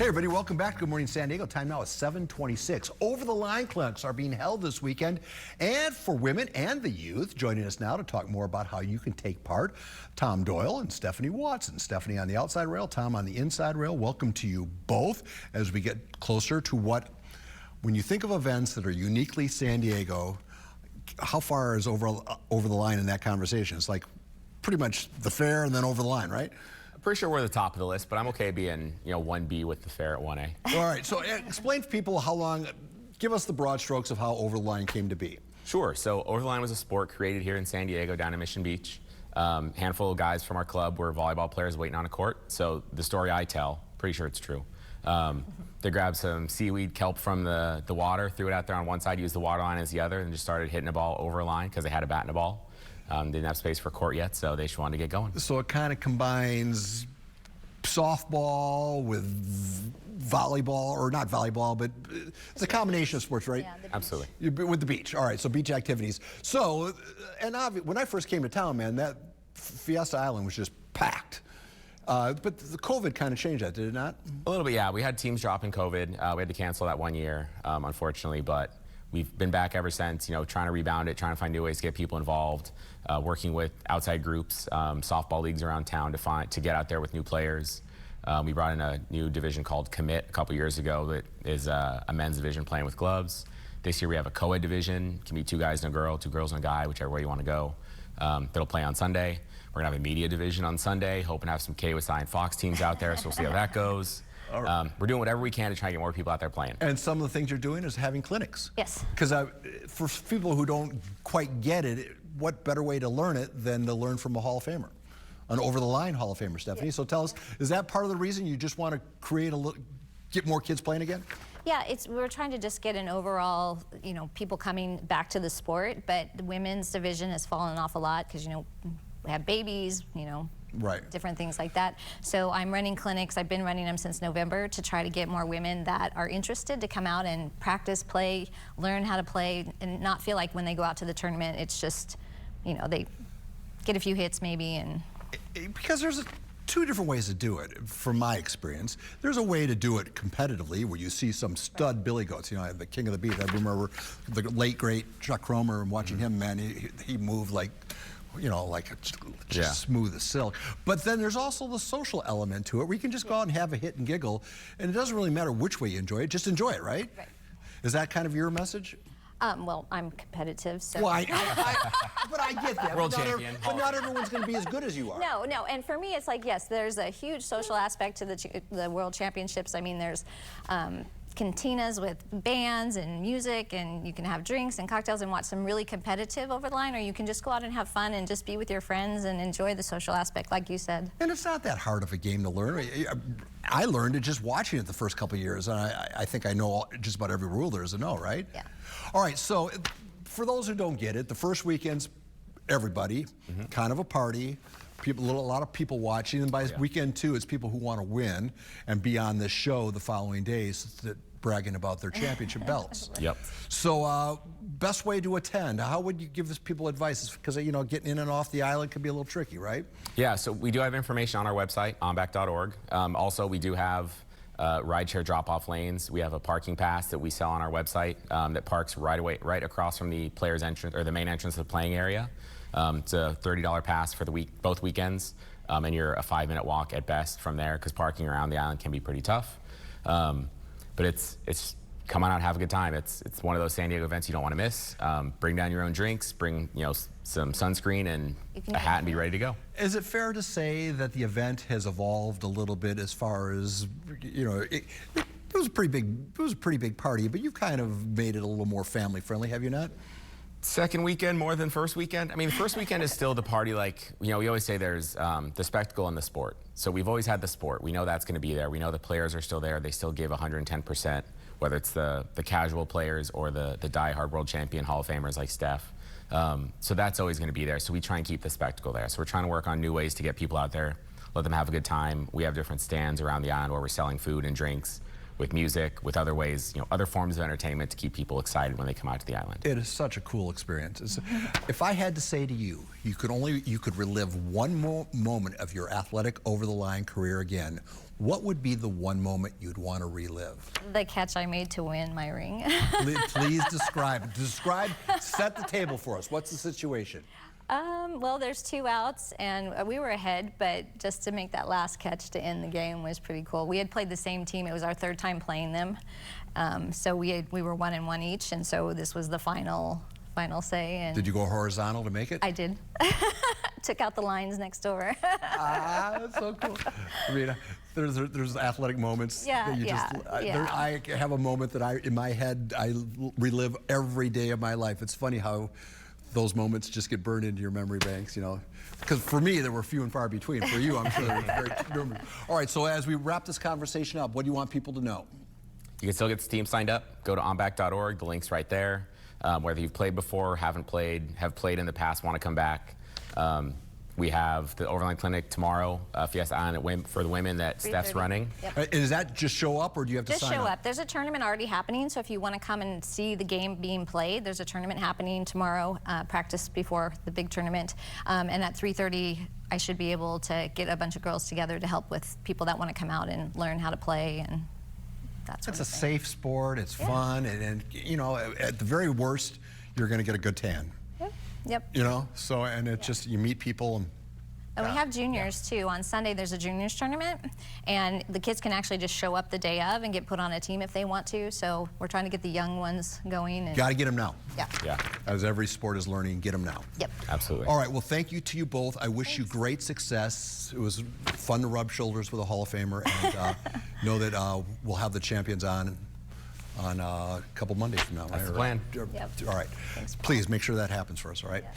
Hey everybody, welcome back to Good Morning San Diego. Time now is 7:26. Over-the-line clinics are being held this weekend, and for women and the youth. Joining us now to talk more about how you can take part, Tom Doyle and Stephanie Watson. Stephanie on the outside rail, Tom on the inside rail. Welcome to you both as we get closer to when you think of events that are uniquely San Diego, how far is over the line in that conversation? It's like pretty much the fair and then over the line, right? Pretty sure we're at the top of the list, but I'm okay being, 1B with the fair at 1A. All right, so explain to people how long, give us the broad strokes of how Over the Line came to be. Sure, so Over the Line was a sport created here in San Diego down in Mission Beach. Handful of guys from our club were volleyball players waiting on a court. So the story I tell, pretty sure it's true. They grabbed some seaweed kelp from the water, threw it out there on one side, used the water line as the other, and just started hitting a ball over a line because they had a bat and a ball. Didn't have space for court yet, so they just wanted to get going. So it kind of combines softball with volleyball, or not volleyball, but it's a combination of sports, right? Yeah, absolutely. With the beach. All right, so beach activities. So, and when I first came to town, man, that Fiesta Island was just packed. But the COVID kind of changed that, did it not? A little bit, yeah. We had teams drop in COVID. We had to cancel that 1 year, unfortunately, but we've been back ever since, trying to rebound it, trying to find new ways to get people involved, working with outside groups, softball leagues around town to get out there with new players. We brought in a new division called Commit a couple years ago that is a men's division playing with gloves. This year we have a co-ed division, can be 2 guys and a girl, 2 girls and a guy, whichever way you want to go. That'll play on Sunday. We're gonna have a media division on Sunday, hoping to have some KSI and Fox teams out there, so we'll see how that goes. We're doing whatever we can to try and get more people out there playing. And some of the things you're doing is having clinics. Yes. Because for people who don't quite get it, what better way to learn it than to learn from a Hall of Famer? An over-the-line Hall of Famer, Stephanie. Yeah. So tell us, is that part of the reason you just want to get more kids playing again? Yeah, we're trying to just get an overall, people coming back to the sport, but the women's division has fallen off a lot because, we have babies, right, different things like that. So I'm running clinics. I've been running them since November to try to get more women that are interested to come out and practice, play, learn how to play, and not feel like when they go out to the tournament, it's just, they get a few hits maybe. And because there's 2 different ways to do it, from my experience. There's a way to do it competitively where you see some stud billy goats, the king of the beat. I remember the late, great Chuck Cromer, and watching him, man, he moved like, just smooth as silk. But then there's also the social element to it, where you can just go out and have a hit and giggle, and it doesn't really matter which way you enjoy it, just enjoy it, right? Right. Is that kind of your message? Well, I'm competitive, so. Well, but I get that. World champion. But not everyone's going to be as good as you are. No, and for me, it's like, yes, there's a huge social aspect to the World Championships. I mean, there's cantinas with bands and music, and you can have drinks and cocktails and watch some really competitive over the line, or you can just go out and have fun and just be with your friends and enjoy the social aspect, like you said. And it's not that hard of a game to learn. I learned it just watching it the first couple of years, and I think I know just about every rule there is to know, right? Yeah. All right, so for those who don't get it, the first weekend's everybody, kind of a party. A lot of people watching, and by weekend 2, it's people who want to win and be on this show the following days, bragging about their championship belts. Yep. So, best way to attend, how would you give this people advice? Because, getting in and off the island can be a little tricky, right? Yeah, so we do have information on our website, ombac.org. Also, we do have rideshare drop-off lanes. We have a parking pass that we sell on our website that parks right across from the player's entrance, or the main entrance of the playing area. It's a $30 pass for both weekends, and you're a 5-minute walk at best from there, because parking around the island can be pretty tough. But it's come on out and have a good time. It's one of those San Diego events you don't want to miss. Bring down your own drinks, bring some sunscreen and a hat, and be ready to go. Is it fair to say that the event has evolved a little bit as far as, it was a pretty big party, but you've kind of made it a little more family friendly, have you not? Second weekend more than first weekend. I mean, the first weekend is still the party, we always say there's the spectacle and the sport. So we've always had the sport. We know that's going to be there. We know the players are still there. They still give 110%, whether it's the casual players or the die-hard world champion Hall of Famers like Steph. So that's always going to be there. So we try and keep the spectacle there. So we're trying to work on new ways to get people out there, let them have a good time. We have different stands around the island where we're selling food and drinks. with music, with other ways, other forms of entertainment to keep people excited when they come out to the island. It is such a cool experience. If I had to say to you, you could relive one moment of your athletic over-the-line career again, what would be the one moment you'd want to relive? The catch I made to win my ring. Please describe, set the table for us. What's the situation? Well, there's 2 outs, and we were ahead, but just to make that last catch to end the game was pretty cool. We had played the same team. It was our 3rd time playing them. So we were 1-1 each, and so this was the final say. And did you go horizontal to make it? I did. Took out the lines next door. That's so cool. I mean, there's athletic moments that you I have a moment that in my head, I relive every day of my life. It's funny how those moments just get burned into your memory banks, Because for me, there were few and far between. For you, I'm sure there were very numerous. All right, so as we wrap this conversation up, what do you want people to know? You can still get the team signed up. Go to ombac.org. The link's right there. Whether you've played before, haven't played, have played in the past, want to come back. We have the Overland Clinic tomorrow, Fiesta Island for the women that Steph's running. Yep. And is that just show up, or do you have to sign up? Just show up. There's a tournament already happening, so if you want to come and see the game being played, there's a tournament happening tomorrow, practice before the big tournament. And at 3:30, I should be able to get a bunch of girls together to help with people that want to come out and learn how to play and that sort It's of a thing. safe sport, it's fun, and at the very worst, you're going to get a good tan. Yep. So, and it's just, you meet people And we have juniors too. On Sunday there's a juniors tournament, and the kids can actually just show up the day of and get put on a team if they want to. So we're trying to get the young ones going. And got to get them now. Yeah. As every sport is learning, get them now. Yep. Absolutely. All right, well, thank you to you both. I wish you great success. It was fun to rub shoulders with a Hall of Famer, and know that we'll have the champions on a couple Mondays from now. That's right? the plan. Yep. All right. Thanks, Paul. Please make sure that happens for us, all right? Yeah.